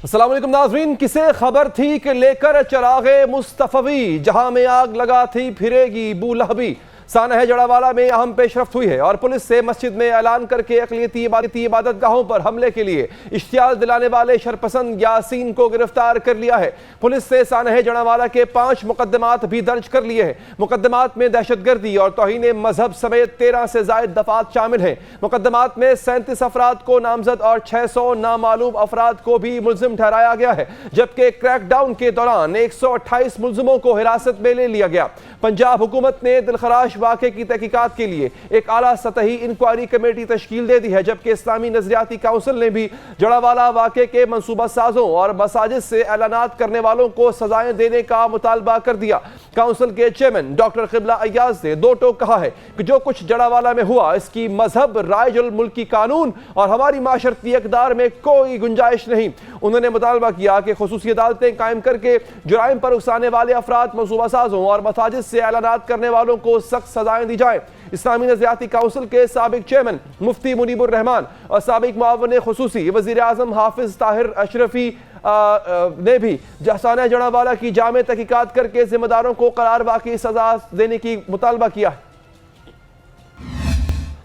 السلام علیکم ناظرین، کسے خبر تھی کہ لے کر چراغ مصطفی جہاں میں آگ لگا تھی پھرے گی بو لہبی۔ سانحہ جڑاوالا میں اہم پیش رفت ہوئی ہے اور پولیس سے مسجد میں اعلان کر کے اقلیتی عبادت گاہوں پر حملے کے لیے اشتعال دلانے والے شرپسند یاسین کو گرفتار کر لیا ہے۔ پولیس سے سانحہ جڑاوالا کے 5 مقدمات بھی درج کر لیے ہیں۔ مقدمات میں دہشت گردی اور توہین مذہب سمیت 13 سے زائد دفعات شامل ہیں۔ مقدمات میں 37 افراد کو نامزد اور 600 نامعلوم افراد کو بھی ملزم ٹھہرایا گیا ہے، جبکہ کریک ڈاؤن کے دوران 128 ملزموں کو حراست میں لے لیا گیا۔ پنجاب حکومت نے دلخراش واقعے کی تحقیقات کے لیے ایک اعلیٰ سطحی انکوائری کمیٹی تشکیل دے دی ہے، جبکہ اسلامی نظریاتی کونسل نے بھی جڑاوالا واقعے کے منصوبہ سازوں اور مساجد سے اعلانات کرنے والوں کو سزائیں دینے کا مطالبہ کر دیا۔ کونسل کے چیئرمین ڈاکٹر قبلہ ایاز نے دو ٹوک کہا ہے کہ جو کچھ جڑاوالا میں ہوا اس کی مذہب، رائج الملکی قانون اور ہماری معاشرتی اقدار میں کوئی گنجائش نہیں۔ انہوں نے مطالبہ کیا کہ خصوصی عدالتیں قائم کر کے جرائم پر اکسانے والے افراد، منصوبہ سازوں اور مساجد سے اعلانات کرنے والوں کو سخت سزائیں دی جائیں۔ اسلامی نظریاتی کونسل کے سابق چیئرمین مفتی منیب الرحمان اور سابق معاون خصوصی وزیر اعظم حافظ طاہر اشرفی نے بھی سانحہ جڑاوالا کی جامع تحقیقات کر کے ذمہ داروں کو قرار واقعی سزا دینے کی مطالبہ کیا ہے۔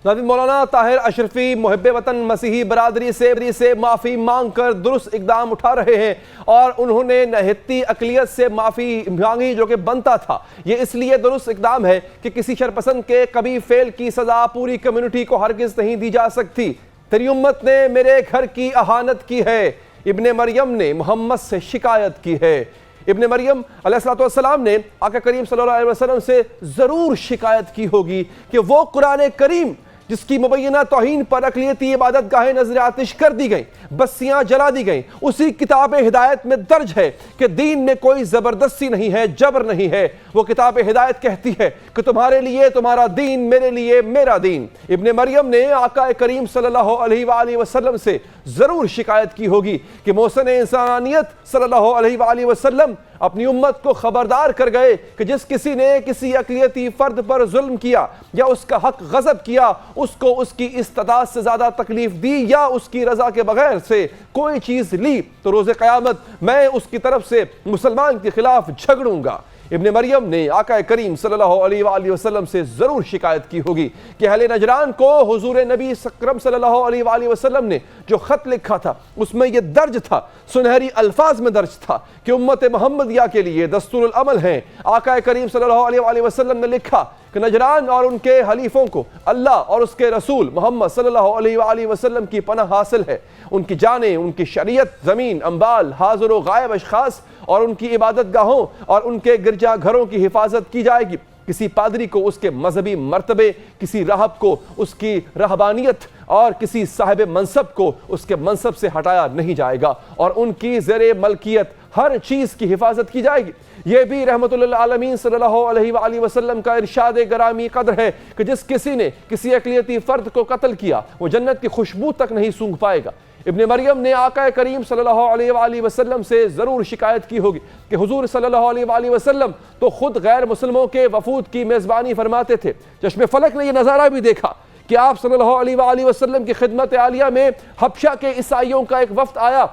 ناظرین، مولانا طاہر اشرفی محب وطن مسیحی برادری سے معافی مانگ کر درست اقدام اٹھا رہے ہیں اور انہوں نے نہتی اقلیت سے معافی مانگی جو کہ بنتا تھا۔ یہ اس لیے درست اقدام ہے کہ کسی شرپسند کے کبھی فعل کی سزا پوری کمیونٹی کو ہرگز نہیں دی جا سکتی۔ تیری امت نے میرے گھر کی اہانت کی ہے، ابن مریم نے محمد سے شکایت کی ہے۔ ابن مریم علیہ السلام نے آقا کریم صلی اللہ علیہ وسلم سے ضرور شکایت کی ہوگی کہ وہ قرآن کریم جس کی مبینہ توہین پر اقلیتی عبادت گاہیں نظر آتش کر دی گئیں، بستیاں جلا دی گئیں، اسی کتاب ہدایت میں درج ہے کہ دین میں کوئی زبردستی نہیں ہے، جبر نہیں ہے۔ وہ کتاب ہدایت کہتی ہے کہ تمہارے لیے تمہارا دین، میرے لیے میرا دین۔ ابن مریم نے آقا کریم صلی اللہ علیہ وآلہ وسلم سے ضرور شکایت کی ہوگی کہ محسن انسانیت صلی اللہ علیہ وآلہ وسلم اپنی امت کو خبردار کر گئے کہ جس کسی نے کسی اقلیتی فرد پر ظلم کیا یا اس کا حق غصب کیا، اس کو اس کی استطاعت سے زیادہ تکلیف دی یا اس کی رضا کے بغیر سے کوئی چیز لی تو روز قیامت میں اس کی طرف سے مسلمان کے خلاف جھگڑوں گا۔ ابن مریم نے آقا کریم صلی اللہ علیہ وآلہ وسلم سے ضرور شکایت کی ہوگی کہ اہل نجران کو حضور نبی اکرم صلی اللہ علیہ وآلہ وسلم نے جو خط لکھا تھا اس میں یہ درج تھا، سنہری الفاظ میں درج تھا کہ امت محمدیہ کے لیے دستور العمل ہیں۔ آقا کریم صلی اللہ علیہ وآلہ وسلم نے لکھا کہ نجران اور ان کے حلیفوں کو اللہ اور اس کے رسول محمد صلی اللہ علیہ وآلہ وسلم کی پناہ حاصل ہے۔ ان کی جانیں، ان کی شریعت، زمین، اموال، حاضر و غائب اشخاص اور ان کی عبادت گاہوں اور ان کے گرجا گھروں کی حفاظت کی جائے گی۔ کسی پادری کو اس کے مذہبی مرتبے، کسی راہب کو اس کی رہبانیت اور کسی صاحب منصب کو اس کے منصب سے ہٹایا نہیں جائے گا اور ان کی زیر ملکیت ہر چیز کی حفاظت کی جائے گی۔ یہ بھی رحمت للعالمین صلی اللہ علیہ وآلہ وسلم کا ارشاد گرامی قدر ہے کہ جس کسی نے کسی اقلیتی فرد کو قتل کیا وہ جنت کی خوشبو تک نہیں سونگھ پائے گا۔ ابن مریم نے آقا کریم صلی اللہ علیہ وآلہ وسلم سے ضرور شکایت کی ہوگی کہ حضور صلی اللہ علیہ وآلہ وسلم تو خود غیر مسلموں کے وفود کی میزبانی فرماتے تھے۔ چشم فلک نے یہ نظارہ بھی دیکھا کہ آپ صلی اللہ علیہ وآلہ وسلم کی خدمت عالیہ میں حبشہ کے عیسائیوں کا ایک وفد آیا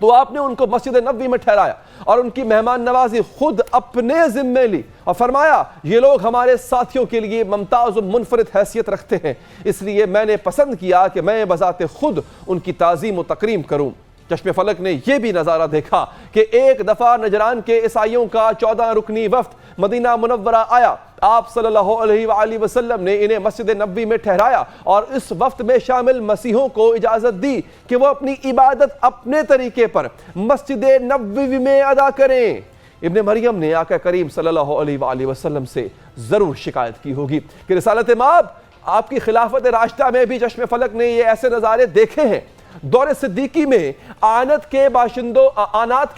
تو آپ نے ان کو مسجد نبوی میں ٹھہرایا اور ان کی مہمان نوازی خود اپنے ذمے لی اور فرمایا یہ لوگ ہمارے ساتھیوں کے لیے ممتاز و منفرد حیثیت رکھتے ہیں، اس لیے میں نے پسند کیا کہ میں بذات خود ان کی تعظیم و تکریم کروں۔ چشم فلک نے یہ بھی نظارہ دیکھا کہ ایک دفعہ نجران کے عیسائیوں کا 14 رکنی وفد مدینہ منورہ آیا۔ آپ صلی اللہ علیہ وآلہ وسلم نے انہیں مسجد نبوی میں ٹھہرایا اور اس وفد میں شامل مسیحوں کو اجازت دی کہ وہ اپنی عبادت اپنے طریقے پر مسجد نبوی میں ادا کریں۔ ابن مریم نے آقا کریم صلی اللہ علیہ وآلہ وسلم سے ضرور شکایت کی ہوگی کہ رسالت مآب آپ کی خلافت راشدہ میں بھی چشم فلک نے یہ ایسے نظارے دیکھے ہیں۔ دور صدیقی میں آنات کے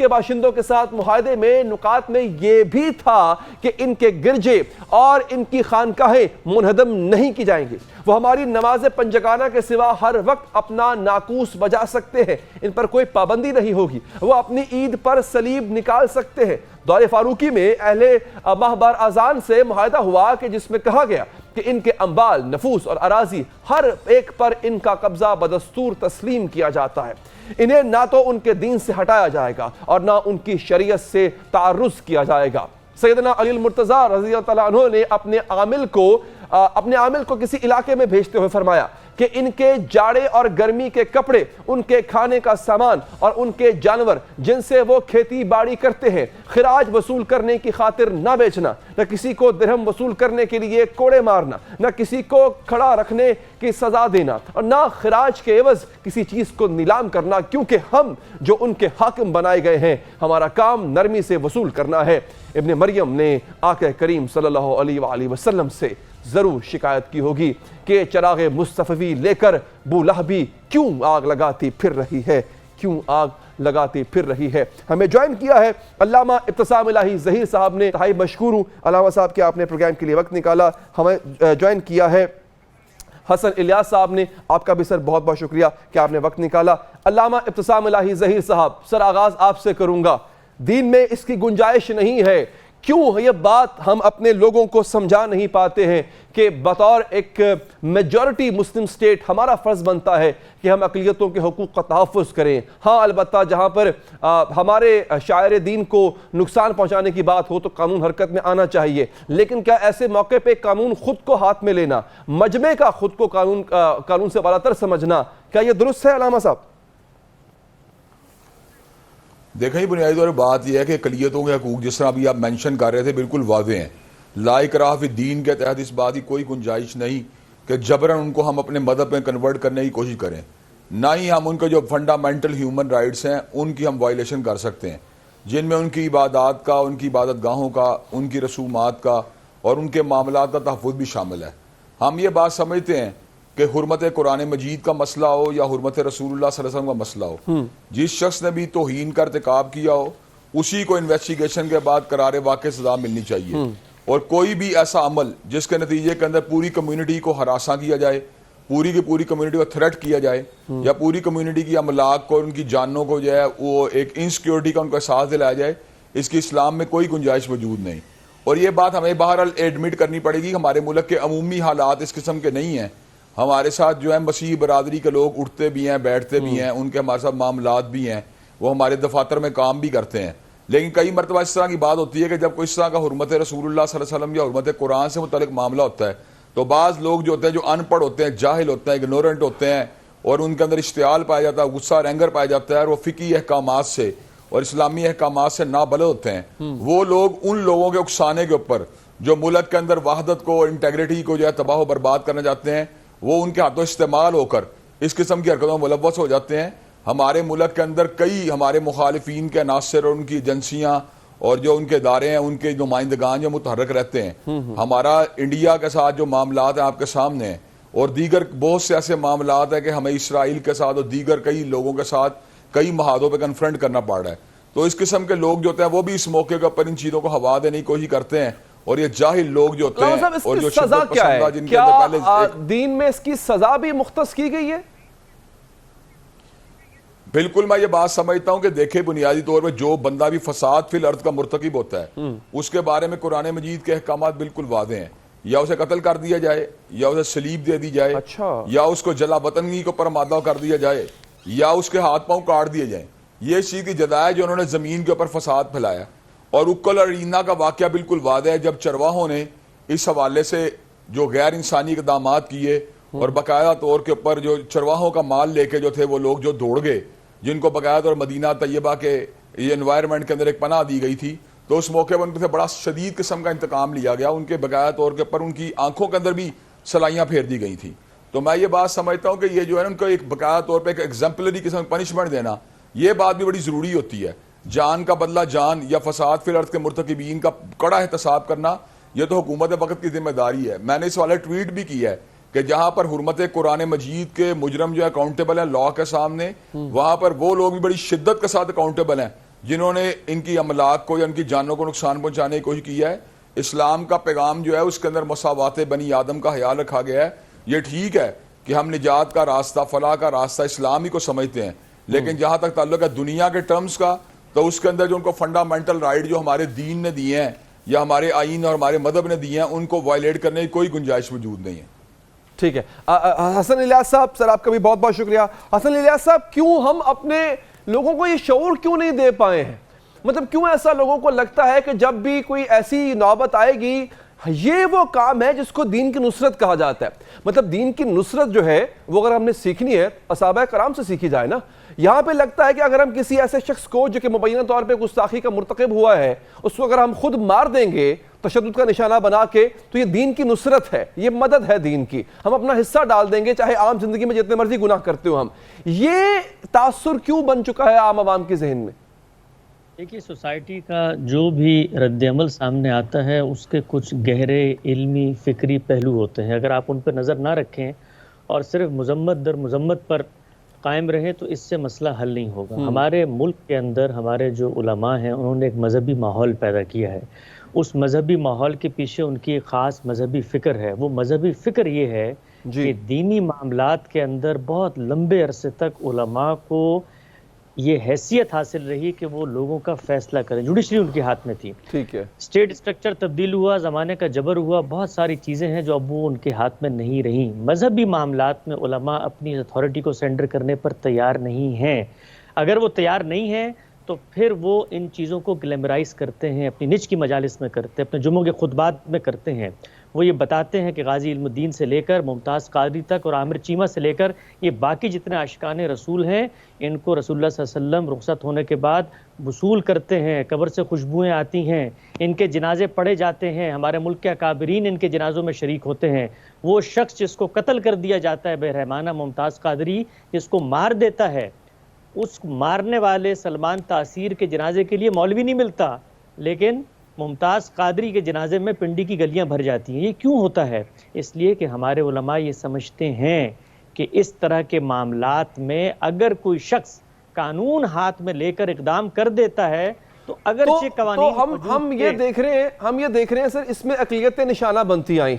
باشندوں کے ساتھ معاہدے میں نکات میں یہ بھی تھا کہ ان کے گرجے اور ان کی خانقاہیں منہدم نہیں کی جائیں گی۔ وہ ہماری نماز پنجگانہ کے سوا ہر وقت اپنا ناقوس بجا سکتے ہیں، ان پر کوئی پابندی نہیں ہوگی۔ وہ اپنی عید پر صلیب نکال سکتے ہیں۔ دور فاروقی میں اہل ماہبار اذان سے معاہدہ ہوا کہ جس میں کہا گیا کہ ان کے اموال، نفوس اور اراضی ہر ایک پر ان کا قبضہ بدستور تسلیم کیا جاتا ہے۔ انہیں نہ تو ان کے دین سے ہٹایا جائے گا اور نہ ان کی شریعت سے تعرض کیا جائے گا۔ سیدنا علی المرتضیٰ رضی اللہ تعالیٰ عنہ نے اپنے عامل کو کسی علاقے میں بھیجتے ہوئے فرمایا کہ ان کے جاڑے اور گرمی کے کپڑے، ان کے کھانے کا سامان اور ان کے جانور جن سے وہ کھیتی باڑی کرتے ہیں، خراج وصول کرنے کی خاطر نہ بیچنا، نہ کسی کو درہم وصول کرنے کے لیے کوڑے مارنا، نہ کسی کو کھڑا رکھنے کی سزا دینا، اور نہ خراج کے عوض کسی چیز کو نیلام کرنا، کیونکہ ہم جو ان کے حاکم بنائے گئے ہیں، ہمارا کام نرمی سے وصول کرنا ہے۔ ابن مریم نے آقا کریم صلی اللہ علیہ وآلہ وسلم سے ضرور شکایت کی ہوگی کہ چراغ مصطفی لے کر بو لہبی کیوں آگ لگاتی پھر رہی ہے۔ ہمیں جوائن کیا ہے علامہ ابتسام الہی ظہیر صاحب نے، انتہائی مشکور ہوں علامہ صاحب کہ آپ نے پروگرام کے لیے وقت نکالا۔ ہمیں جوائن کیا ہے حسن الیاس صاحب نے، آپ کا بھی سر بہت بہت شکریہ کہ آپ نے وقت نکالا۔ علامہ ابتسام الہی ظہیر صاحب، سر آغاز آپ سے کروں گا، دین میں اس کی گنجائش نہیں ہے، کیوں یہ بات ہم اپنے لوگوں کو سمجھا نہیں پاتے ہیں کہ بطور ایک میجورٹی مسلم سٹیٹ ہمارا فرض بنتا ہے کہ ہم اقلیتوں کے حقوق کا تحفظ کریں؟ ہاں البتہ جہاں پر ہمارے شاعر دین کو نقصان پہنچانے کی بات ہو تو قانون حرکت میں آنا چاہیے، لیکن کیا ایسے موقع پہ قانون خود کو ہاتھ میں لینا، مجمع کا خود کو قانون سے بالاتر سمجھنا، کیا یہ درست ہے علامہ صاحب؟ دیکھیں بنیادی طور پر بات یہ ہے کہ اقلیتوں کے حقوق جس طرح ابھی آپ مینشن کر رہے تھے بالکل واضح ہیں۔ لا اکراہ فی الدین کے تحت اس بات کی کوئی گنجائش نہیں کہ جبراً ان کو ہم اپنے مذہب میں کنورٹ کرنے کی کوشش کریں، نہ ہی ہم ان کے جو فنڈامنٹل ہیومن رائٹس ہیں ان کی ہم وائلیشن کر سکتے ہیں، جن میں ان کی عبادات کا، ان کی عبادت گاہوں کا، ان کی رسومات کا اور ان کے معاملات کا تحفظ بھی شامل ہے۔ ہم یہ بات سمجھتے ہیں کہ حرمت قرآن مجید کا مسئلہ ہو یا حرمت رسول اللہ صلی اللہ علیہ وسلم کا مسئلہ ہو، جس شخص نے بھی توہین کا ارتکاب کیا ہو اسی کو انویسٹیگیشن کے بعد قرار واقع سزا ملنی چاہیے، اور کوئی بھی ایسا عمل جس کے نتیجے کے اندر پوری کمیونٹی کو ہراساں کیا جائے، پوری کی پوری کمیونٹی کو تھریٹ کیا جائے، یا پوری کمیونٹی کی املاک کو، ان کی جانوں کو جو ہے وہ ایک انسیکیورٹی کا ان کو احساس دلایا جائے، اس کی اسلام میں کوئی گنجائش موجود نہیں۔ اور یہ بات ہمیں بہرحال ایڈمٹ کرنی پڑے گی، ہمارے ملک کے عمومی حالات اس قسم کے نہیں ہیں۔ ہمارے ساتھ جو ہے مسیحی برادری کے لوگ اٹھتے بھی ہیں، بیٹھتے بھی ہیں، ان کے ہمارے ساتھ معاملات بھی ہیں، وہ ہمارے دفاتر میں کام بھی کرتے ہیں، لیکن کئی مرتبہ اس طرح کی بات ہوتی ہے کہ جب کوئی اس طرح کا حرمت رسول اللہ صلی اللہ علیہ وسلم یا حرمت قرآن سے متعلق معاملہ ہوتا ہے تو بعض لوگ جو ہوتے ہیں، جو ان پڑھ ہوتے ہیں، جاہل ہوتے ہیں، اگنورنٹ ہوتے ہیں، اور ان کے اندر اشتعال پایا جاتا ہے، غصہ اور اینگر پایا جاتا ہے، اور وہ فقہی احکامات سے اور اسلامی احکامات سے نابلد ہوتے ہیں، وہ لوگ ان لوگوں کے اکسانے کے اوپر جو ملک کے اندر وحدت کو، انٹیگریٹی کو جو ہے تباہ و برباد کرنا چاہتے ہیں، وہ ان کے ہاتھوں استعمال ہو کر اس قسم کی حرکتوں میں ملوث ہو جاتے ہیں۔ ہمارے ملک کے اندر کئی ہمارے مخالفین کے عناصر اور ان کی ایجنسیاں اور جو ان کے ادارے ہیں، ان کے نمائندگان جو متحرک رہتے ہیں۔ ہمارا انڈیا کے ساتھ جو معاملات ہیں آپ کے سامنے ہیں، اور دیگر بہت سے ایسے معاملات ہیں کہ ہمیں اسرائیل کے ساتھ اور دیگر کئی لوگوں کے ساتھ کئی محاذوں پہ کنفرنٹ کرنا پڑ رہا ہے۔ تو اس قسم کے لوگ جو ہوتے ہیں وہ بھی اس موقع کے اوپر ان چیزوں کو ہوا دینے کی کوشش کرتے ہیں، اور یہ جاہل لوگ جو ہوتے ہیں اور جو سزا کیا ہے؟ کیا دین میں اس کی سزا بھی مختص کی گئی ہے؟ بالکل میں یہ بات سمجھتا ہوں کہ دیکھیں بنیادی طور پہ جو بندہ بھی فساد فی الارض کا مرتکب ہوتا ہے اس کے بارے میں قرآن مجید کے احکامات بالکل واضح ہیں، یا اسے قتل کر دیا جائے، یا اسے سلیب دے دی جائے، یا اس کو جلا وطنی کو پر مادہ کر دیا جائے، یا اس کے ہاتھ پاؤں کاٹ دیے جائیں۔ یہ چیز کی جزا ہے جو انہوں نے زمین کے اوپر فساد پھیلایا۔ اور اکل ارینا کا واقعہ بالکل واضح ہے، جب چرواہوں نے اس حوالے سے جو غیر انسانی اقدامات کیے اور باقاعدہ طور کے اوپر جو چرواہوں کا مال لے کے جو تھے وہ لوگ جو دوڑ گئے، جن کو باقاعدہ طور مدینہ طیبہ کے یہ انوائرمنٹ کے اندر ایک پناہ دی گئی تھی، تو اس موقع پر ان سے بڑا شدید قسم کا انتقام لیا گیا، ان کے باقاعدہ طور کے اوپر ان کی آنکھوں کے اندر بھی سلائیاں پھیر دی گئی تھی۔ تو میں یہ بات سمجھتا ہوں کہ یہ جو ہے ان کو ایک باقاعدہ طور پہ ایک ایگزمپلری قسم کی پنشمنٹ دینا، یہ بات بھی بڑی ضروری ہوتی ہے۔ جان کا بدلہ جان یا فساد فی الارض کے مرتکبین کا کڑا احتساب کرنا یہ تو حکومت وقت کی ذمہ داری ہے۔ میں نے اس والے ٹویٹ بھی کیا ہے کہ جہاں پر حرمت قرآن مجید کے مجرم جو ہے اکاؤنٹیبل ہیں لاء کے سامنے، وہاں پر وہ لوگ بھی بڑی شدت کے ساتھ اکاؤنٹیبل ہیں جنہوں نے ان کی املاک کو یا ان کی جانوں کو نقصان پہنچانے کی کوشش کی ہے۔ اسلام کا پیغام جو ہے اس کے اندر مساوات بنی آدم کا خیال رکھا گیا ہے۔ یہ ٹھیک ہے کہ ہم نجات کا راستہ، فلاح کا راستہ اسلام ہی کو سمجھتے ہیں، لیکن جہاں تک تعلق ہے دنیا کے ٹرمز کا، تو اس کے اندر جو ان کو فنڈامنٹل رائٹ جو ہمارے دین نے دیے ہیں یا ہمارے آئین اور ہمارے مذہب نے دیے ہیں، ان کو وائلیٹ کرنے کی کوئی گنجائش موجود نہیں ہے۔ ٹھیک ہے حسن الیاس صاحب، سر آپ کا بھی بہت بہت شکریہ. حسن الیاس صاحب، کیوں ہم اپنے لوگوں کو یہ شعور کیوں نہیں دے پائے ہیں؟ مطلب کیوں ایسا لوگوں کو لگتا ہے کہ جب بھی کوئی ایسی نوبت آئے گی یہ وہ کام ہے جس کو دین کی نصرت کہا جاتا ہے؟ مطلب دین کی نصرت جو ہے وہ اگر ہم نے سیکھنی ہے صحابہ کرام سے سیکھی جائے نا. یہاں پہ لگتا ہے کہ اگر ہم کسی ایسے شخص کو جو کہ مبینہ طور پہ گستاخی کا مرتکب ہوا ہے اس کو اگر ہم خود مار دیں گے تشدد کا نشانہ بنا کے تو یہ دین کی نصرت ہے، یہ مدد ہے دین کی. ہم اپنا حصہ ڈال دیں گے چاہے عام زندگی میں جتنے مرضی گناہ کرتے ہو ہم. یہ تاثر کیوں بن چکا ہے عام عوام کے ذہن میں؟ دیکھیے، سوسائٹی کا جو بھی رد عمل سامنے آتا ہے اس کے کچھ گہرے علمی فکری پہلو ہوتے ہیں. اگر آپ ان پر نظر نہ رکھیں اور صرف مذمت در مذمت پر قائم رہیں تو اس سے مسئلہ حل نہیں ہوگا. ہمارے ملک کے اندر ہمارے جو علماء ہیں انہوں نے ایک مذہبی ماحول پیدا کیا ہے. اس مذہبی ماحول کے پیچھے ان کی ایک خاص مذہبی فکر ہے. وہ مذہبی فکر یہ ہے کہ دینی معاملات کے اندر بہت لمبے عرصے تک علماء کو یہ حیثیت حاصل رہی کہ وہ لوگوں کا فیصلہ کریں. جوڈیشری ان کے ہاتھ میں تھی. ٹھیک ہے، اسٹیٹ اسٹرکچر تبدیل ہوا، زمانے کا جبر ہوا، بہت ساری چیزیں ہیں جو اب وہ ان کے ہاتھ میں نہیں رہیں. مذہبی معاملات میں علماء اپنی اتھارٹی کو سرنڈر کرنے پر تیار نہیں ہیں. اگر وہ تیار نہیں ہیں تو پھر وہ ان چیزوں کو گلیمرائز کرتے ہیں، اپنی نج کی مجالس میں کرتے ہیں، اپنے جمعوں کے خطبات میں کرتے ہیں. وہ یہ بتاتے ہیں کہ غازی علم الدین سے لے کر ممتاز قادری تک اور عامر چیمہ سے لے کر یہ باقی جتنے عاشقان رسول ہیں ان کو رسول اللہ صلی اللہ علیہ وسلم رخصت ہونے کے بعد وصول کرتے ہیں، قبر سے خوشبوئیں آتی ہیں، ان کے جنازے پڑھے جاتے ہیں، ہمارے ملک کے اکابرین ان کے جنازوں میں شریک ہوتے ہیں. وہ شخص جس کو قتل کر دیا جاتا ہے بے رحمانہ، ممتاز قادری، جس کو مار دیتا ہے، اس مارنے والے سلمان تاثیر کے جنازے کے لیے مولوی نہیں ملتا، لیکن ممتاز قادری کے جنازے میں پنڈی کی گلیاں بھر جاتی ہیں. یہ کیوں ہوتا ہے؟ اس لیے کہ ہمارے علماء یہ سمجھتے ہیں کہ اس طرح کے معاملات میں اگر کوئی شخص قانون ہاتھ میں لے کر اقدام کر دیتا ہے تو اگرچہ قوانین ہم یہ دیکھ رہے ہیں سر اس میں اقلیتیں نشانہ بنتی آئیں.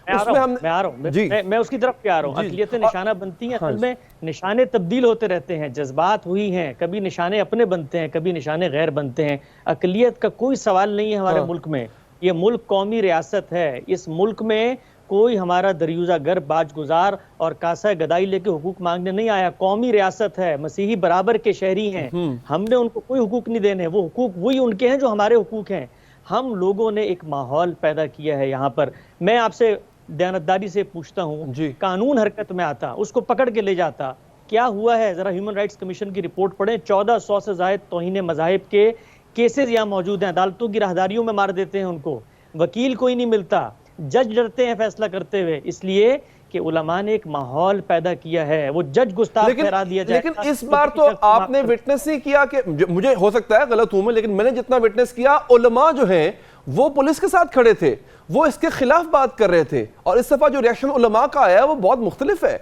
میں اس کی طرف پہ آ رہا ہوں. اقلیتیں نشانہ بنتی ہیں، اصل میں نشانے تبدیل ہوتے رہتے ہیں، جذبات ہوئی ہیں، کبھی نشانے اپنے بنتے ہیں، کبھی نشانے غیر بنتے ہیں. اقلیت کا کوئی سوال نہیں ہے ہمارے ملک میں. یہ ملک قومی ریاست ہے. اس ملک میں کوئی ہمارا دریوزہ گر باج گزار اور کاسہ گدائی لے کے حقوق مانگنے نہیں آیا. قومی ریاست ہے، مسیحی برابر کے شہری ہیں. ہم نے ان کو کوئی حقوق نہیں دینے، وہ حقوق وہی ان کے ہیں جو ہمارے حقوق ہیں. ہم لوگوں نے ایک ماحول پیدا کیا ہے یہاں پر. میں آپ سے دیانتداری سے پوچھتا ہوں، قانون حرکت میں آتا، اس کو پکڑ کے لے جاتا، کیا ہوا ہے؟ ذرا ہیومن رائٹس کمیشن کی رپورٹ پڑھیں. 1400 سے زائد توہین مذاہب کے کیسز یہاں موجود ہیں. عدالتوں کی راہداریوں میں مار دیتے ہیں ان کو. وکیل کوئی نہیں ملتا، جج ڈرتے ہیں فیصلہ کرتے ہوئے، اس لیے کہ علماء نے ایک ماحول پیدا کیا ہے. وہ جج گستاخ ٹھہرا دیا جائے. لیکن اس بار تو آپ نے وٹنس نہیں کیا کہ مجھے ہو سکتا ہے غلط ہوں میں، لیکن میں نے جتنا وٹنس کیا علماء جو ہیں وہ پولیس کے ساتھ کھڑے تھے، وہ اس کے خلاف بات کر رہے تھے. اور اس دفعہ جو ریاکشن علماء کا آیا ہے وہ بہت مختلف ہے.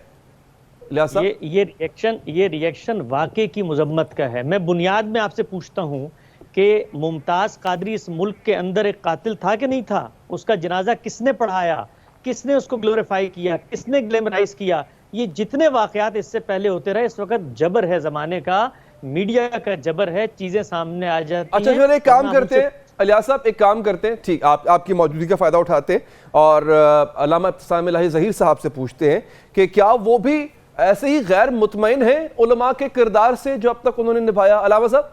یہ ریاکشن واقعے کی مذمت کا ہے. میں بنیاد میں آپ سے پوچھتا ہوں کہ ممتاز قادری اس ملک کے اندر ایک قاتل تھا کہ نہیں تھا؟ اس کا جنازہ کس نے پڑھایا؟ کس نے اس کو گلوریفائی کیا؟ کس نے گلیمرائز کیا؟ یہ جتنے واقعات اس سے پہلے ہوتے رہے. اس وقت جبر ہے زمانے کا، میڈیا کا جبر ہے، چیزیں سامنے آ جاتی ہیں. اچھا پھر ایک کام کرتے ہیں الیاس صاحب، ایک کام کرتے ہیں، ٹھیک آپ کی موجودگی کا فائدہ اٹھاتے ہیں اور علامہ ابتسام الہی ظہیر صاحب سے پوچھتے ہیں کہ کیا وہ بھی ایسے ہی غیر مطمئن ہیں علماء کے کردار سے جو اب تک انہوں نے نبھایا؟ علامہ صاحب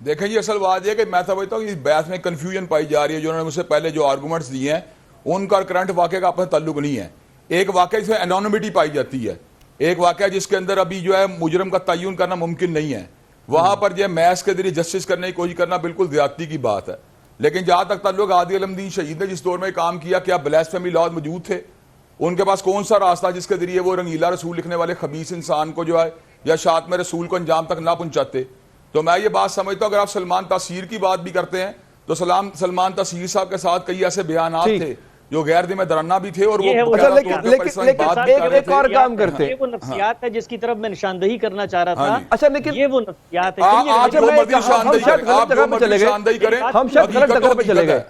دیکھیں جی، اصل بات یہ ہے کہ میں سمجھتا ہوں کہ اس بحث میں کنفیوژن پائی جا رہی ہے. جو انہوں نے مجھ سے پہلے جو آرگومنٹس دیے ہیں ان کا کرنٹ واقعے کا اپنا تعلق نہیں ہے. ایک واقعہ جس میں انونیمٹی پائی جاتی ہے، ایک واقعہ جس کے اندر ابھی جو ہے مجرم کا تعین کرنا ممکن نہیں ہے، وہاں پر جو ہے میث کے ذریعے جسٹس کرنے کی کوشش کرنا بالکل زیادتی کی بات ہے. لیکن جہاں تک تعلق عادل علم الدین شہید نے جس دور میں کام کیا، کیا بلیسفیمی لاز موجود تھے؟ ان کے پاس کون سا راستہ جس کے ذریعے وہ رنگیلا رسول لکھنے والے خبیث انسان کو جو ہے یا شاتم رسول کو انجام تک نہ پہنچاتے؟ تو میں یہ بات سمجھتا ہوں اگر آپ سلمان تاثیر کی بات بھی کرتے ہیں تو سلمان تاثیر صاحب کے ساتھ کئی ایسے بیانات تھے جو غیر ذمہ دارانہ بھی تھے اور وہ ایک اور کام کرتے ہیں. وہ نفسیات ہے جس کی طرف میں نشاندہی کرنا چاہ رہا تھا. اچھا لیکن یہ وہ نفسیات ہے. ہم شاید غلط جگہ پہ چلے گئے.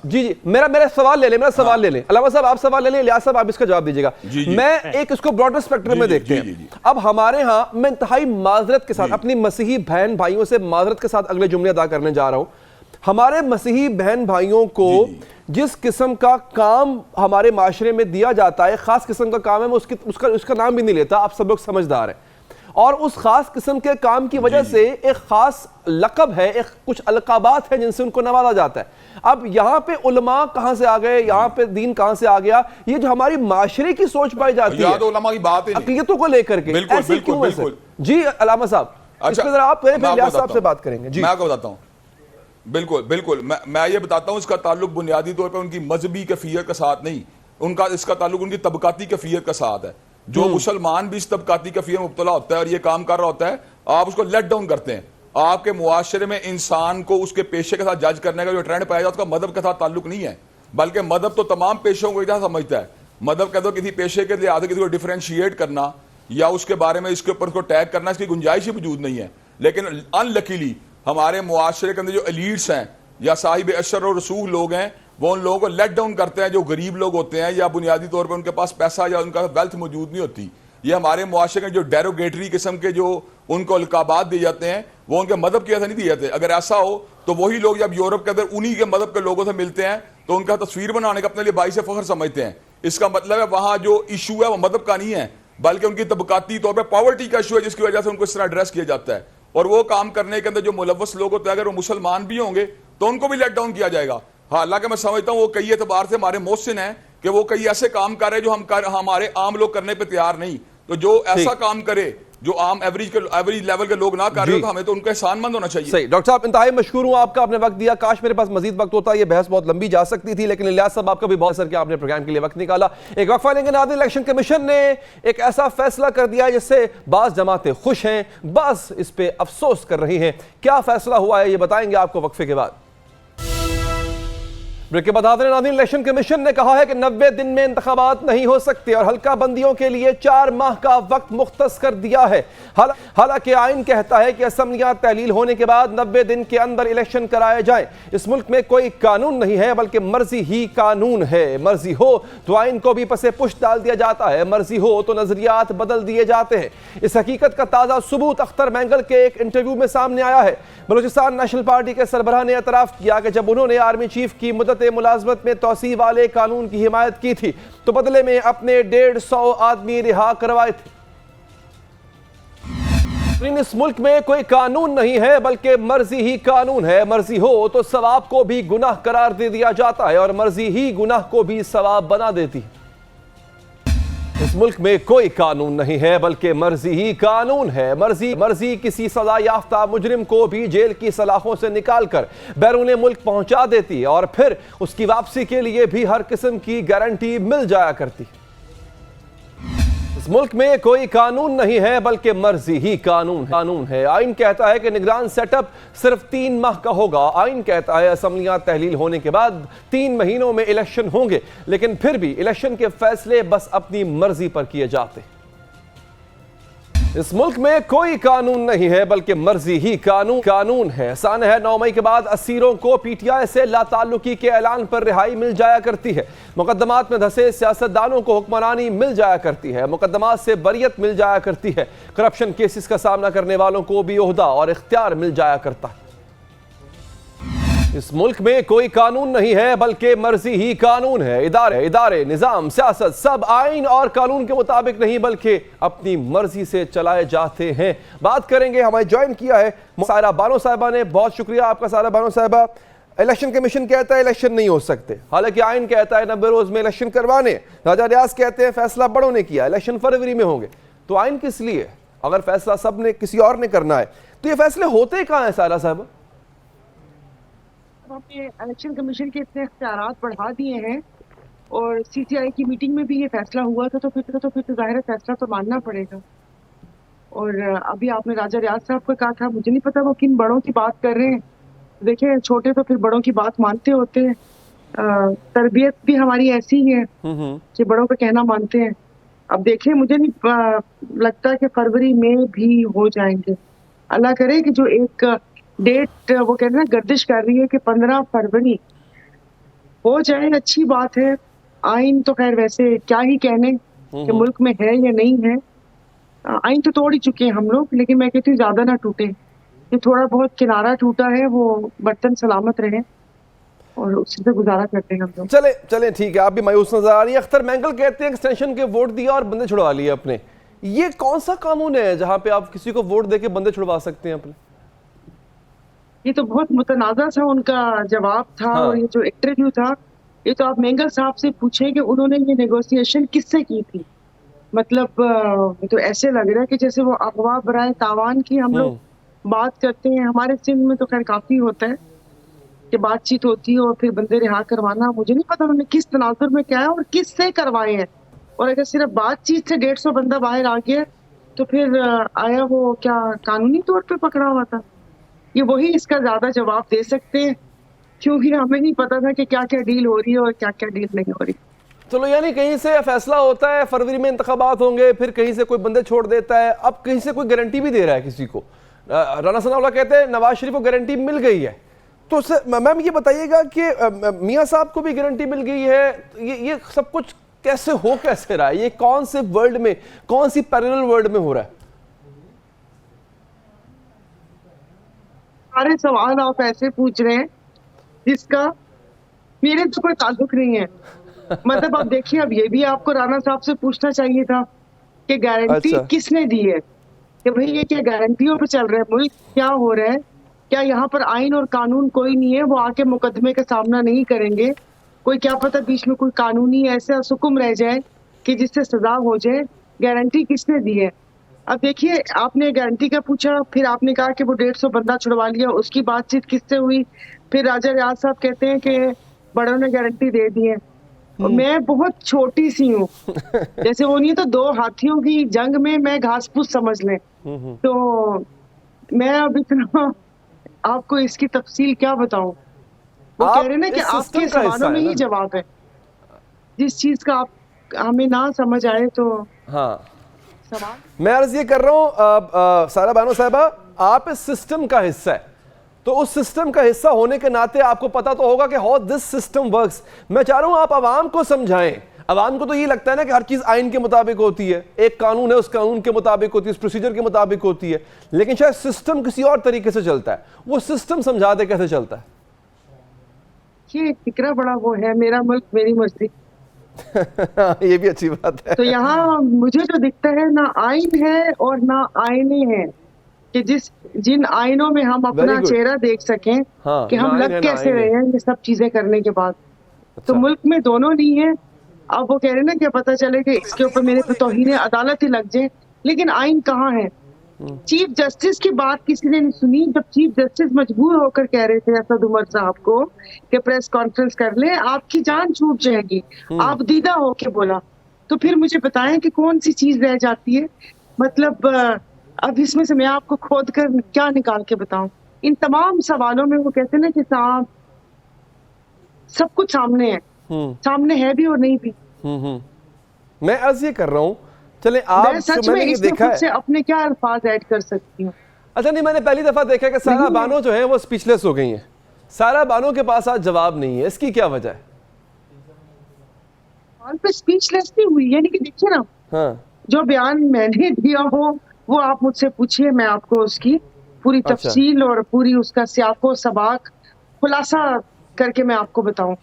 جی میرا سوال لے لیں علامہ صاحب، آپ سوال لے لیں، الیاس صاحب آپ اس کا جواب دیجیے گا. میں ایک اس کو براڈر اسپیکٹرم میں دیکھتے ہیں. اب ہمارے ہاں میں انتہائی معذرت کے ساتھ اپنی مسیحی بہن بھائیوں سے معذرت کے ساتھ اگلے جملے ادا کرنے جا رہا ہوں. ہمارے مسیحی بہن بھائیوں کو جس قسم کا کام ہمارے معاشرے میں دیا جاتا ہے، خاص قسم کا کام ہے، میں اس کا نام بھی نہیں لیتا، آپ سب لوگ سمجھدار ہیں، اور اس خاص قسم کے کام کی وجہ سے ایک خاص لقب ہے، ایک کچھ القابات ہیں جن سے ان کو نوازا جاتا ہے۔ اب یہاں پہ علماء کہاں سے آ گئے، یہاں پہ دین کہاں سے آ گیا؟ یہ جو ہماری معاشرے کی سوچ پائی جاتی ہے علماء کی بات ہے اقلیتوں کو لے کر کے، ایسی کیوں ہے سر؟ جی علامہ صاحب اس پہ ذرا آپ پھر الیاس صاحب سے بات کریں گے۔ جی میں آپ کو بتاتا ہوں، بالکل میں یہ بتاتا ہوں، اس کا تعلق بنیادی طور پر ان کی مذہبی کیفیت کا ساتھ نہیں، اس کا تعلق ان کی طبقاتی کیفیت کا ساتھ ہے۔ جو مسلمان بھی اس طبقاتی کیفیت میں مبتلا ہوتا ہے اور یہ کام کر رہا ہوتا ہے، آپ اس کو لیٹ ڈاؤن کرتے ہیں۔ آپ کے معاشرے میں انسان کو اس کے پیشے کے ساتھ جج کرنے کا جو ٹرینڈ پایا جاتا ہے، اس کا مذہب کے ساتھ تعلق نہیں ہے، بلکہ مذہب تو تمام پیشوں کو ایسا سمجھتا ہے۔ مذہب کہتے ہو کسی پیشے کے لحاظ سے کسی کو ڈیفرینشیٹ کرنا یا اس کے بارے میں اس کے اوپر اس کو ٹیگ کرنا، اس کی گنجائش ہی موجود نہیں ہے۔ لیکن ان لکیلی ہمارے معاشرے کے اندر جو ایلیٹس ہیں یا صاحب اشر و رسوخ لوگ ہیں، وہ ان لوگوں کو لیٹ ڈاؤن کرتے ہیں جو غریب لوگ ہوتے ہیں یا بنیادی طور پر ان کے پاس پیسہ یا ان کا ویلتھ موجود نہیں ہوتی۔ یہ ہمارے معاشرے کے جو ڈیروگیٹری قسم کے جو ان کو القابات دیے جاتے ہیں، وہ ان کے مذہب کی وجہ نہیں دیے جاتے۔ اگر ایسا ہو تو وہی لوگ جب یورپ کے اندر انہی کے مذہب کے لوگوں سے ملتے ہیں تو ان کا تصویر بنانے کا اپنے لیے باعث فخر سمجھتے ہیں۔ اس کا مطلب ہے وہاں جو ایشو ہے وہ مذہب کا نہیں ہے، بلکہ ان کی طبقاتی طور پہ پاورٹی کا ایشو ہے، جس کی وجہ سے ان کو اس طرح ایڈریس کیا جاتا ہے۔ اور وہ کام کرنے کے اندر جو ملوث لوگ ہوتے ہیں، اگر وہ مسلمان بھی ہوں گے تو ان کو بھی لیٹ ڈاؤن کیا جائے گا۔ حالانکہ میں سمجھتا ہوں وہ کئی اعتبار سے ہمارے محسن ہیں کہ وہ کئی ایسے کام کر رہے ہیں جو ہمارے عام لوگ کرنے پہ تیار نہیں۔ تو جو ایسا کام کرے جو عام ایوریج لیول کے لوگ نہ کر رہے، تو ہمیں تو ان کا احسان مند ہونا چاہیے۔ صحیح ڈاکٹر صاحب، انتہائی مشکور ہوں آپ کا، آپ نے وقت دیا۔ کاش میرے پاس مزید وقت ہوتا، یہ بحث بہت لمبی جا سکتی تھی، لیکن الیاس صاحب آپ کا بھی بہت اثر کیا، آپ نے پروگرام کے لیے وقت نکالا۔ ایک وقفہ لیں گے ناظرین۔ الیکشن کمیشن نے ایک ایسا فیصلہ کر دیا جس سے بعض جماعتیں خوش ہیں، بعض اس پہ افسوس کر رہی ہیں۔ کیا فیصلہ ہوا ہے یہ بتائیں گے آپ کو وقفے کے بعد۔ بریک کے بعد حاضرین ناظرین، الیکشن کمیشن نے کہا ہے کہ 90 دن میں انتخابات نہیں ہو سکتے اور حلقہ بندیوں کے لیے 4 ماہ کا وقت مختص کر دیا ہے۔ حالانکہ آئین کہتا ہے کہ اسمبلیاں تحلیل ہونے کے بعد 90 دن کے اندر الیکشن کرائے جائیں۔ اس ملک میں کوئی قانون نہیں ہے بلکہ مرضی ہی قانون ہے۔ مرضی ہو تو آئین کو بھی پسے پشت ڈال دیا جاتا ہے، مرضی ہو تو نظریات بدل دیے جاتے ہیں۔ اس حقیقت کا تازہ ثبوت اختر مینگل کے ایک انٹرویو میں سامنے آیا ہے۔ بلوچستان نیشنل پارٹی کے سربراہ نے اعتراف کیا کہ جب انہوں نے آرمی چیف کی مدت ملازمت میں توسیع والے قانون کی حمایت کی تھی تو بدلے میں اپنے 150 آدمی رہا کروائے تھے۔ اس ملک میں کوئی قانون نہیں ہے بلکہ مرضی ہی قانون ہے۔ مرضی ہو تو ثواب کو بھی گناہ قرار دے دیا جاتا ہے اور مرضی ہی گناہ کو بھی ثواب بنا دیتی ہے۔ اس ملک میں کوئی قانون نہیں ہے بلکہ مرضی ہی قانون ہے۔ مرضی کسی سزا یافتہ مجرم کو بھی جیل کی سلاخوں سے نکال کر بیرون ملک پہنچا دیتی ہے اور پھر اس کی واپسی کے لیے بھی ہر قسم کی گارنٹی مل جایا کرتی ہے۔ اس ملک میں کوئی قانون نہیں ہے بلکہ مرضی ہی قانون ہے۔ آئین کہتا ہے کہ نگران سیٹ اپ صرف 3 ماہ کا ہوگا۔ آئین کہتا ہے اسمبلیاں تحلیل ہونے کے بعد 3 مہینوں میں الیکشن ہوں گے، لیکن پھر بھی الیکشن کے فیصلے بس اپنی مرضی پر کیے جاتے ہیں۔ اس ملک میں کوئی قانون نہیں ہے بلکہ مرضی ہی قانون ہے۔ سانحہ 9 مئی کے بعد اسیروں کو پی ٹی آئی سے لا تعلقی کے اعلان پر رہائی مل جایا کرتی ہے۔ مقدمات میں دھسے سیاستدانوں کو حکمرانی مل جایا کرتی ہے۔ مقدمات سے بریت مل جایا کرتی ہے۔ کرپشن کیسز کا سامنا کرنے والوں کو بھی عہدہ اور اختیار مل جایا کرتا ہے۔ اس ملک میں کوئی قانون نہیں ہے بلکہ مرضی ہی قانون ہے۔ ادارے، نظام، سیاست سب آئین اور قانون کے مطابق نہیں بلکہ اپنی مرضی سے چلائے جاتے ہیں۔ بات کریں گے، ہمیں جوائن کیا ہے سائرہ بانو صاحبہ نے۔ بہت شکریہ آپ کا سائرہ بانو صاحبہ۔ الیکشن کمیشن کہتا ہے الیکشن نہیں ہو سکتے، حالانکہ آئین کہتا ہے 90 روز میں الیکشن کروانے۔ راجہ ریاض کہتے ہیں فیصلہ بڑوں نے کیا، الیکشن فروری میں ہوں گے۔ تو آئین کس لیے؟ اگر فیصلہ سب نے کسی اور نے کرنا ہے تو یہ فیصلے ہوتے کہاں ہیں سائرہ صاحبہ؟ ہم نے الیکشن کمیشن کے اتنے اختیارات بڑھا دیے ہیں اور سی سی آئی کی میٹنگ میں بھی یہ فیصلہ ہوا تھا، تو پھر ظاہر فیصلہ تو ماننا پڑے گا۔ اور ابھی آپ نے راجہ ریاض صاحب کو کہا تھا، مجھے نہیں پتا وہ کن بڑوں کی بات کر رہے ہیں۔ دیکھیں چھوٹے تو پھر بڑوں کی بات مانتے ہوتے ہیں، تربیت بھی ہماری ایسی ہے کہ بڑوں کا کہنا مانتے ہیں۔ اب دیکھیں مجھے نہیں لگتا کہ فروری میں بھی ہو جائیں گے۔ اللہ کرے کہ جو ایک ڈیٹ وہ کہتے ہیں گردش کر رہی ہے کہ 15 فروری ہو جائے، اچھی بات ہے۔ آئین تو خیر ویسے کیا ہی کہنے کہ ملک میں ہے یا نہیں ہے، آئین تو توڑ ہی چکے ہیں ہم لوگ، لیکن میں کہتی ہوں زیادہ نہ ٹوٹے۔ کہ تھوڑا بہت کنارہ ٹوٹا ہے وہ برتن سلامت رہے اور اسی سے گزارا کرتے ہیں ہم لوگ. چلیں ٹھیک ہے, آپ بھی مایوس نظر آ رہی ہیں. اختر مینگل کہتے ہیں ایکسٹینشن کے ووٹ دیا اور بندے چھڑوا لیے اپنے. یہ کون سا قانون ہے جہاں پہ آپ کسی کو ووٹ دے کے بندے چھڑوا سکتے ہیں اپنے؟ یہ تو بہت متنازع سا ان کا جواب تھا. اور یہ جو انٹرویو تھا یہ تو آپ مینگل صاحب سے پوچھیں کہ انہوں نے یہ نیگوسیشن کس سے کی تھی. مطلب تو ایسے لگ رہا ہے کہ جیسے وہ اغوا برائے تاوان کی ہم لوگ بات کرتے ہیں. ہمارے سندھ میں تو خیر کافی ہوتا ہے کہ بات چیت ہوتی ہے اور پھر بندے رہا کروانا. مجھے نہیں پتا انہوں نے کس تناظر میں کیا ہے اور کس سے کروائے ہیں. اور اگر صرف بات چیت سے 150 بندہ باہر آ گیا تو پھر آیا وہ کیا قانونی طور پہ پکڑا ہوا تھا؟ یہ وہی اس کا زیادہ جواب دے سکتے ہیں کیونکہ ہمیں نہیں پتا تھا کہ کیا کیا ڈیل ہو رہی ہے اور کیا کیا ڈیل نہیں ہو رہی. چلو یعنی کہیں سے فیصلہ ہوتا ہے, فروری میں انتخابات ہوں گے, پھر کہیں سے کوئی بندے چھوڑ دیتا ہے, اب کہیں سے کوئی گارنٹی بھی دے رہا ہے کسی کو. رانا ثناء اللہ کہتے ہیں نواز شریف کو گارنٹی مل گئی ہے. تو میم یہ بتائیے گا کہ میاں صاحب کو بھی گارنٹی مل گئی ہے, یہ سب کچھ کیسے ہو کیسے رہا ہے؟ یہ کون سے ورلڈ میں, کون سی پیرلل ورلڈ میں ہو رہا ہے؟ سارے سوال آپ ایسے پوچھ رہے ہیں جس کا میرے تو کوئی تعلق نہیں ہے. مطلب آپ دیکھیے, اب یہ بھی آپ کو رانا صاحب سے پوچھنا چاہیے تھا کہ گارنٹی کس نے دی ہے, کہ بھئی یہ کیا گارنٹیوں پہ چل رہا ہے ملک, کیا ہو رہا ہے, کیا یہاں پر آئین اور قانون کوئی نہیں ہے, وہ آ کے مقدمے کا سامنا نہیں کریں گے, کوئی کیا پتہ بیچ میں کوئی قانونی ایسا حکم رہ جائے کہ جس سے سزا ہو جائے. گارنٹی کس نے دی ہے؟ اب دیکھیے, آپ نے گارنٹی کا پوچھا, پھر آپ نے کہا کہ وہ 150 بندہ چھڑوا لیا, اس کی بات چیت کس سے ہوئی؟ پھر راجہ ریاض صاحب کہتے ہیں کہ بڑوں نے گارنٹی دے دی ہے. میں بہت چھوٹی سی ہوں, جیسے وہ نہیں تو 2 ہاتھیوں کی جنگ میں میں گھاس پھوس سمجھ لیں. تو میں اب اتنا آپ کو اس کی تفصیل کیا بتاؤں. وہ کہہ رہے نا کہ آپ کے سوالوں میں ہی جواب ہے. جس چیز کا آپ ہمیں نہ سمجھ آئے تو سوال. میں عرض یہ کر رہا ہوں سارا بانو صاحبہ, آپ اس سسٹم کا حصہ ہے, تو اس سسٹم کا حصہ ہونے کے ناطے آپ کو پتا تو ہوگا کہ ہاؤ دس سسٹم ورکس. میں چاہ رہا ہوں آپ عوام کو سمجھائیں. عوام کو تو یہ لگتا ہے نا کہ ہر چیز آئین کے مطابق ہوتی ہے, ایک قانون ہے اس قانون کے مطابق ہوتی ہے, اس پروسیجر کے مطابق ہوتی ہے, لیکن شاید سسٹم کسی اور طریقے سے چلتا ہے. وہ سسٹم سمجھا دے کیسے چلتا ہے. یہ فکرہ بڑا وہ ہے, میرا ملک میری مرضی. یہ بھی اچھی بات ہے. تو یہاں مجھے جو دکھتا ہے نہ آئین ہے اور نہ آئینے ہیں کہ جن آئینوں میں ہم اپنا چہرہ دیکھ سکیں کہ ہم لگ کیسے رہے ہیں یہ سب چیزیں کرنے کے بعد. تو ملک میں دونوں نہیں ہیں. اب وہ کہہ رہے ہیں نا کہ پتہ چلے کہ اس کے اوپر میرے پہ توہین عدالت ہی لگ جائے, لیکن آئین کہاں ہے؟ چیف جسٹس کی بات کسی نے نہیں سنی. جب چیف جسٹس مجبور ہو کر کہہ رہے تھے اسد عمر صاحب کو کہ پریس کانفرنس کر لیں, آپ کی جان چھوٹ جائے گی, آپ دیدہ ہو کے بولا, تو پھر مجھے بتائیں کہ کون سی چیز رہ جاتی ہے. مطلب اب اس میں سے میں آپ کو کھود کر کیا نکال کے بتاؤں. ان تمام سوالوں میں وہ کہتے ہیں نا کہ سب کچھ سامنے ہے, سامنے ہے بھی اور نہیں بھی. میں عرض یہ کر رہا ہوں, چلیں آپ سچ میں اس میں خود سے اپنے کیا الفاظ ایڈ کر سکتی ہوں. اچھا نہیں, میں نے پہلی دفعہ دیکھا کہ سارا بانو جو ہیں وہ سپیچلیس ہو گئی ہیں. سارا بانو کے پاس آج جواب نہیں ہے, اس کی کیا وجہ ہے؟ سوال پہ سپیچلیس نہیں ہوئی, یعنی کہ دیکھیے نا, جو بیان میں نے دیا ہو وہ آپ مجھ سے پوچھئے, میں آپ کو اس کی پوری تفصیل اور پوری اس کا سیاق و سباق خلاصہ کر کے میں آپ کو بتاؤں.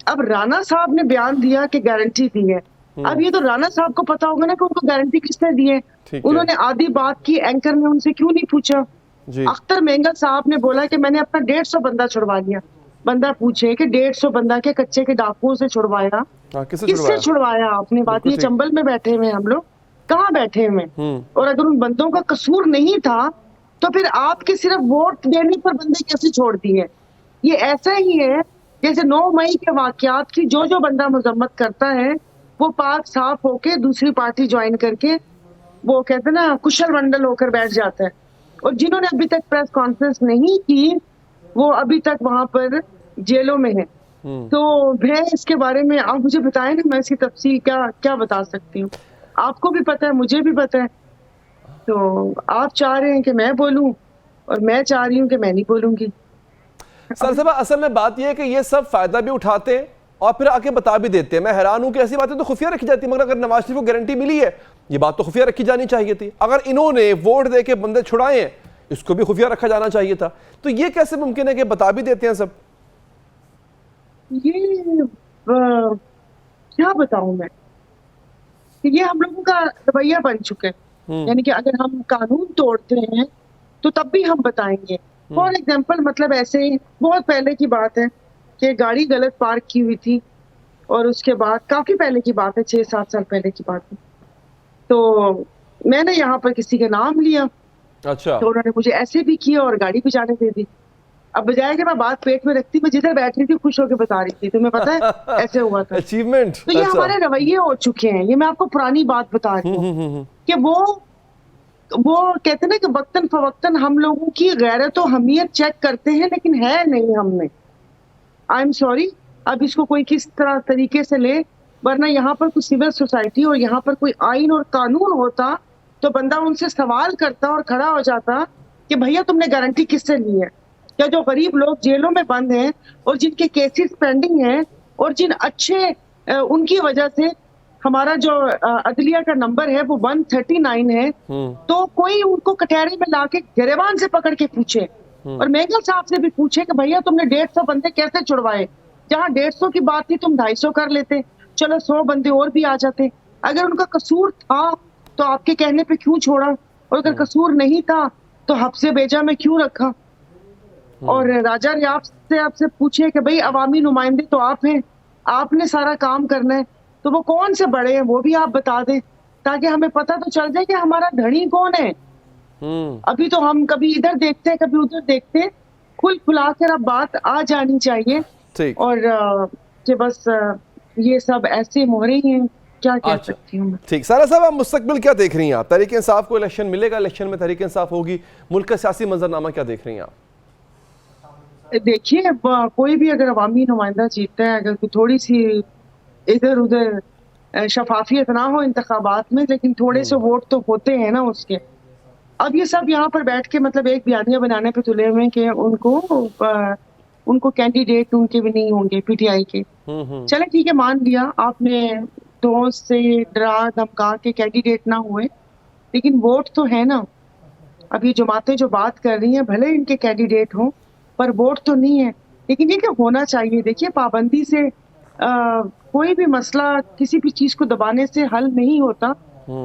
اب رانا صاحب نے بیان دیا کہ گارنٹی دی ہے. اب یہ تو رانا صاحب کو پتا ہوگا نا کہ ان کو گارنٹی کس نے دی ہے. انہوں نے آدھی بات کی, اینکر نے ان سے کیوں نہیں پوچھا. اختر مینگل صاحب نے بولا کہ میں نے اپنا 150 بندہ چھڑوا لیا. بندہ پوچھے کہ 150 بندہ کے کچے کے ڈاکوؤں سے چھڑوایا, کس سے چھڑوایا آپ نے؟ بات یہ چنبل میں بیٹھے ہوئے ہم لوگ, کہاں بیٹھے ہوئے, اور اگر ان بندوں کا قصور نہیں تھا تو پھر آپ کے صرف ووٹ دینے پر بندے کیسے چھوڑ دیے؟ یہ ایسا ہی ہے جیسے 9 مئی کے واقعات کی جو بندہ مذمت کرتا ہے وہ پاک صاف ہو کے دوسری پارٹی جوائن کر کے وہ کہتے ہیں نا کشل منڈل ہو کر بیٹھ جاتا ہے. اور جنہوں نے ابھی تک پریس کانفرنس نہیں کی وہ ابھی تک وہاں پر جیلوں میں ہیں. تو میں اس کے بارے میں آپ مجھے بتائیں نا, میں اس کی تفصیل کیا بتا سکتی ہوں. آپ کو بھی پتہ ہے, مجھے بھی پتہ ہے. تو آپ چاہ رہے ہیں کہ میں بولوں اور میں چاہ رہی ہوں کہ میں نہیں بولوں گی. صاحبہ اصل میں بات یہ ہے کہ یہ سب فائدہ بھی اٹھاتے ہیں اور پھر آ کے بتا بھی دیتے ہیں. میں حیران ہوں کہ ایسی باتیں تو خفیہ رکھی جاتی ہیں, مگر اگر نواز شریف کو گارنٹی ملی ہے یہ بات تو خفیہ رکھی جانی چاہیے تھی. اگر انہوں نے ووٹ دے کے بندے چھڑائے ہیں اس کو بھی خفیہ رکھا جانا چاہیے تھا. تو یہ کیسے ممکن ہے کہ بتا بھی دیتے ہیں سب؟ یہ کیا بتاؤں میں کہ یہ ہم لوگوں کا رویہ بن چکا ہے. یعنی کہ اگر ہم قانون توڑتے ہیں تو تب بھی ہم بتائیں گے. فار ایگزامپل مطلب ایسے ہی بہت پہلے کی بات ہے کہ گاڑی غلط پارک کی ہوئی تھی، اور اس کے بعد کافی پہلے کی بات ہے، 6-7 سال پہلے کی بات ہے. تو میں نے یہاں پر کسی کا نام لیا، اچھا، تو انہوں نے مجھے ایسے بھی کیا اور گاڑی بھی جانے دے دی. اب بجائے کہ میں بات پیٹ میں رکھتی، میں جدھر بیٹھ رہی تھی خوش ہو کے بتا رہی تھی. تمہیں پتہ ہے ایسے ہوا تھا. اچیومنٹ. تو یہ ہمارے رویے ہو چکے ہیں. یہ میں آپ کو پرانی بات بتا رہی ہوں کہ وہ کہتے ہیں نا کہ وقتاً فوقتاً ہم لوگوں کی غیرت و حمیت چیک کرتے ہیں، لیکن ہے نہیں ہم میں. I am sorry. اب اس کو کوئی کس طریقے سے لے، ورنہ یہاں پر کوئی سول سوسائٹی اور یہاں پر کوئی آئین اور قانون ہوتا تو بندہ ان سے سوال کرتا اور کھڑا ہو جاتا کہ بھیا تم نے گارنٹی کس سے لی ہے؟ کیا جو غریب لوگ جیلوں میں بند ہیں اور جن کے کیسز پینڈنگ ہیں اور جن اچھے ان کی وجہ سے ہمارا جو عدلیہ کا نمبر ہے وہ 139 ہے، تو کوئی ان کو کٹہرے میں لا کے گریبان سے پکڑ کے پوچھے اور مینگل صاحب سے بھی پوچھے کہ بھیا تم نے 150 بندے کیسے چھڑوائے؟ جہاں 150 کی بات تھی تم 250 کر لیتے، چلو 100 بندے اور بھی آ جاتے. اگر ان کا قصور تھا تو آپ کے کہنے پہ کیوں چھوڑا، اور اگر قصور نہیں تھا تو حبس بیجا میں کیوں رکھا؟ اور راجہ ریاض سے آپ سے پوچھے کہ بھئی عوامی نمائندے تو آپ ہیں، آپ نے سارا کام کرنا ہے، تو وہ کون سے بڑے ہیں وہ بھی آپ بتا دیں تاکہ ہمیں پتہ تو چل جائے کہ ہمارا دھڑی کون ہے. ابھی تو ہم کبھی ادھر دیکھتے ہیں کبھی ادھر دیکھتے ہیں. کھل کھلا کر اب بات آ جانی چاہیے. اور کہ بس یہ سب ایسے ہو رہی ہیں، کیا کہہ سکتی ہوں. ٹھیک. سارا صاحب آپ مستقبل کیا دیکھ رہی ہیں؟ آپ تحریک انصاف کو الیکشن ملے گا، الیکشن میں تحریک انصاف ہوگی، ملک کا سیاسی منظرنامہ کیا دیکھ رہی ہیں آپ؟ دیکھیے کوئی بھی اگر عوامی نمائندہ جیتتا ہے، اگر تھوڑی سی ادھر ادھر شفافیت نہ ہو انتخابات میں، لیکن تھوڑے سے ووٹ تو ہوتے ہیں نا اس کے. اب یہ سب یہاں پر بیٹھ کے مطلب ایک بیانیہ بنانے پہ تلے ہوئے کہ ان کو کینڈیڈیٹ ان کے بھی نہیں ہوں گے پی ٹی آئی کے. چلے ٹھیک ہے، مان لیا آپ نے دوست سے ڈرا دھمکا کے کینڈیڈیٹ نہ ہوئے، لیکن ووٹ تو ہے نا. اب یہ جماعتیں جو بات کر رہی ہیں بھلے ان کے کینڈیڈیٹ ہوں پر ووٹ تو نہیں ہے. لیکن یہ کہ ہونا چاہیے. دیکھیے پابندی سے کوئی بھی مسئلہ کسی بھی چیز کو دبانے سے حل نہیں ہوتا.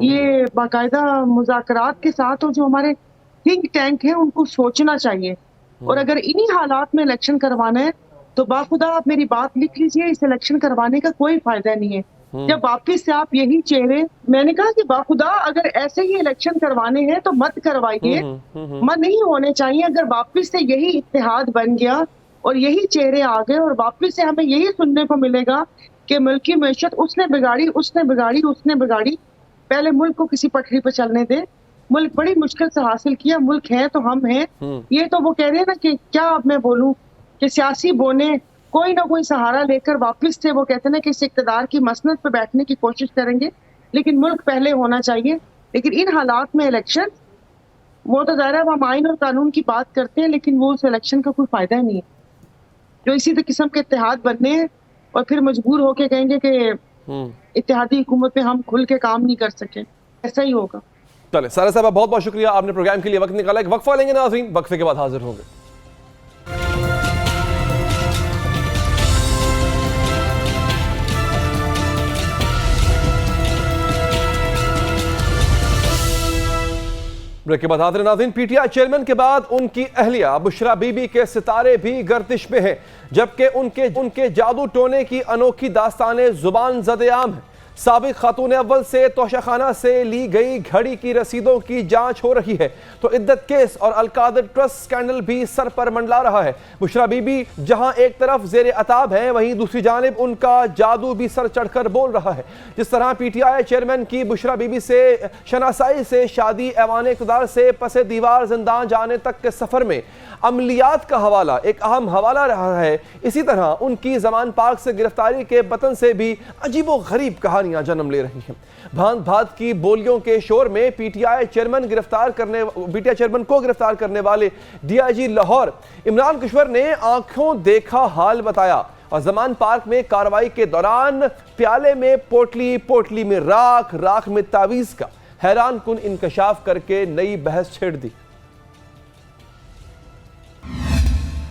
یہ باقاعدہ مذاکرات کے ساتھ، اور جو ہمارے تھنک ٹینک ہیں ان کو سوچنا چاہیے. اور اگر انہی حالات میں الیکشن کروانا ہے تو باخدا آپ میری بات لکھ لیجئے، اس الیکشن کروانے کا کوئی فائدہ نہیں ہے. جب واپس سے آپ یہی چہرے، میں نے کہا کہ باخدا اگر ایسے ہی الیکشن کروانے ہیں تو مت کروائیے، مت نہیں ہونے چاہیے. اگر واپس سے یہی اتحاد بن گیا اور یہی چہرے آ گئے اور واپس سے ہمیں یہی سننے کو ملے گا کہ ملکی معیشت اس نے بگاڑی، اس نے بگاڑی، اس نے بگاڑی. پہلے ملک کو کسی پٹری پہ چلنے دے. ملک بڑی مشکل سے حاصل کیا، ملک ہے تو ہم ہیں. یہ تو وہ کہہ رہے ہیں نا کہ کیا اب میں بولوں کہ سیاسی بونے کوئی نہ کوئی سہارا لے کر واپس سے وہ کہتے ہیں کہ اس اقتدار کی مسند پہ بیٹھنے کی کوشش کریں گے، لیکن ملک پہلے ہونا چاہیے. لیکن ان حالات میں الیکشن، وہ تو ظاہر ہے ہم آئین اور قانون کی بات کرتے ہیں لیکن وہ اس الیکشن کا کوئی فائدہ نہیں ہے. جو اسی قسم کے اتحاد بننے ہیں اور پھر مجبور ہو کے کہیں گے کہ اتحادی حکومت میں ہم کھل کے کام نہیں کر سکے، ایسا ہی ہوگا. چلے سارا صاحب بہت بہت شکریہ، آپ نے پروگرام کے لیے وقت نکالا. ایک وقفہ لیں گے ناظرین، وقفے کے بعد حاضر ہوں گے. بریک کے بعد حاضر ناظرین. پی ٹی آئی چیئرمین کے بعد ان کی اہلیہ بشرا بی بی کے ستارے بھی گردش میں ہیں، جبکہ ان کے جادو ٹونے کی انوکھی داستانیں زبان زد عام ہیں. سابق خاتون اول سے توشہ خانہ سے لی گئی گھڑی کی رسیدوں کی جانچ ہو رہی ہے تو عدت کیس اور القادر ٹرسٹ سکینڈل بھی سر پر منڈلا رہا ہے. بشرا بی بی جہاں ایک طرف زیر عتاب ہیں، وہیں دوسری جانب ان کا جادو بھی سر چڑھ کر بول رہا ہے. جس طرح پی ٹی آئی چیئرمین کی بشرا بی بی سے شناسائی سے شادی، ایوان اقتدار سے پس دیوار زندان جانے تک کے سفر میں عملیات کا حوالہ ایک اہم حوالہ رہا ہے، اسی طرح ان کی زمان پاک سے گرفتاری کے بطن سے بھی عجیب و غریب کہانیاں جنم لے رہی ہیں. بھانت بھانت کی بولیوں کے شور میں پی ٹی آئی چیئرمین کو گرفتار کرنے والے ڈی آئی جی لاہور عمران کشور نے آنکھوں دیکھا حال بتایا اور زمان پارک میں کارروائی کے دوران پیالے میں پوٹلی میں راکھ میں تعویذ کا حیران کن انکشاف کر کے نئی بحث چھیڑ دی.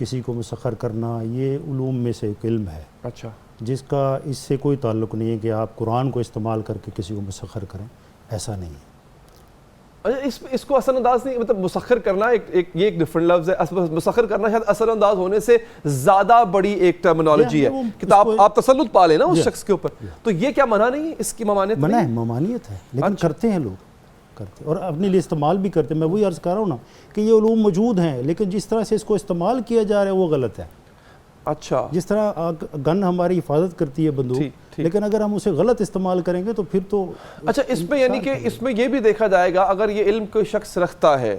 کسی کو مسخر کرنا یہ علوم میں سے ایک علم ہے اچھا جس کا اس سے کوئی تعلق نہیں ہے کہ آپ قرآن کو استعمال کر کے کسی کو مسخر کریں، ایسا نہیں ہے۔ اس کو اثر انداز نہیں، مطلب مسخر کرنا یہ ایک ڈفرنٹ لفظ ہے، مسخر کرنا شاید اثر انداز ہونے سے زیادہ بڑی ایک ٹرمینالوجی ہے کہ آپ تسلط پا لیں نا اس شخص کے اوپر، تو یہ کیا منع نہیں ہے، اس کی ممانعت منع ہے، ممانعت ہے، لیکن کرتے ہیں لوگ، کرتے اور اپنے لیے استعمال بھی کرتے ہیں۔ میں وہی عرض کر رہا ہوں نا کہ یہ علوم موجود ہیں، لیکن جس طرح سے اس کو استعمال کیا جا رہا ہے وہ غلط ہے۔ اچھا، جس طرح گن ہماری حفاظت کرتی ہے بندوق، لیکن اگر ہم اسے غلط استعمال کریں گے تو پھر تو اچھا اس میں یعنی کہ اس میں یہ بھی دیکھا جائے گا اگر یہ علم کوئی شخص رکھتا ہے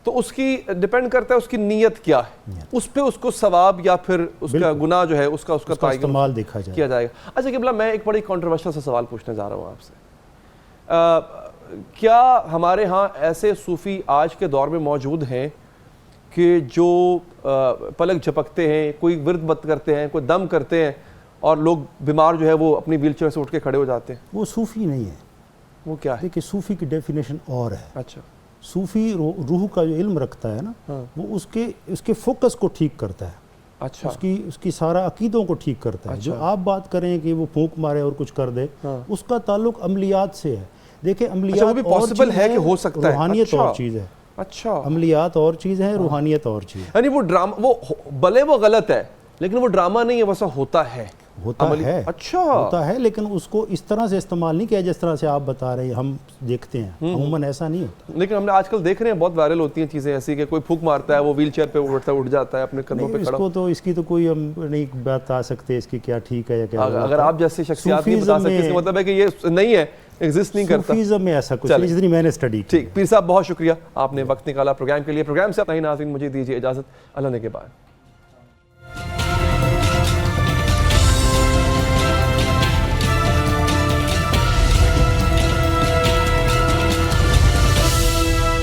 تو اس کی ڈیپینڈ کرتا ہے اس کی نیت کیا ہے، اس پہ اس کو ثواب یا پھر اس کا گناہ جو ہے اس کا استعمال دیکھا کیا جائے گا۔ اچھا قبلہ میں ایک بڑی کنٹروورشل سا سوال پوچھنے جا رہا ہوں آپ سے، کیا ہمارے ہاں ایسے صوفی آج کے دور میں موجود ہیں کہ جو پلک جھپکتے ہیں، کوئی ورد بت کرتے ہیں، کوئی دم کرتے ہیں اور لوگ بیمار جو ہے وہ اپنی ویل چیئر سے اٹھ کے کھڑے ہو جاتے ہیں؟ وہ صوفی نہیں ہے۔ وہ کیا ہے؟ دیکھیں صوفی کی ڈیفینیشن اور ہے۔ اچھا، صوفی روح کا جو علم رکھتا ہے نا وہ اس کے فوکس کو ٹھیک کرتا ہے، اچھا اس کی سارا عقیدوں کو ٹھیک کرتا ہے۔ جو آپ بات کریں کہ وہ پھونک مارے اور کچھ کر دے، اس کا تعلق عملیات سے ہے۔ دیکھیں عملیات وہ بھی پاسبل ہے کہ ہو سکتا ہے، روحانیت اور چیز ہے۔ اچھا، عملیات اور چیز ہے، روحانیت اور چیز ہے۔ یعنی وہ ڈرامہ، وہ بھلے وہ غلط ہے لیکن وہ ڈرامہ نہیں ہے، ویسا ہوتا ہے، اچھا ہوتا ہے، لیکن اس کو اس طرح سے استعمال نہیں کیا جس طرح سے آپ بتا رہے ہیں، ہم دیکھتے ہیں عموماً ایسا نہیں ہوتا۔ لیکن ہم نے آج کل دیکھ رہے ہیں بہت وائرل ہوتی ہیں چیزیں ایسی کہ کوئی پھونک مارتا ہے، وہ ویل چیئر پہ اٹھ جاتا ہے، اپنے قدموں پہ کھڑا۔ اس کی تو کوئی ہم نہیں بتا سکتے اس کی کیا ٹھیک ہے یا کیا۔ اگر آپ جیسے شخصیات نہیں بتا سکتے اس کا مطلب ہے کہ یہ نہیں ہے، ایگزسٹ نہیں کرتا۔ صوفیزم میں ایسا کچھ نہیں جتنی میں نے اسٹڈی کی۔ ٹھیک، پیر صاحب بہت شکریہ، آپ نے وقت نکالا پروگرام کے لیے۔ پروگرام سے اپنا ہی ناظرین مجھے دیجیے اجازت، اللہ نے کے بعد۔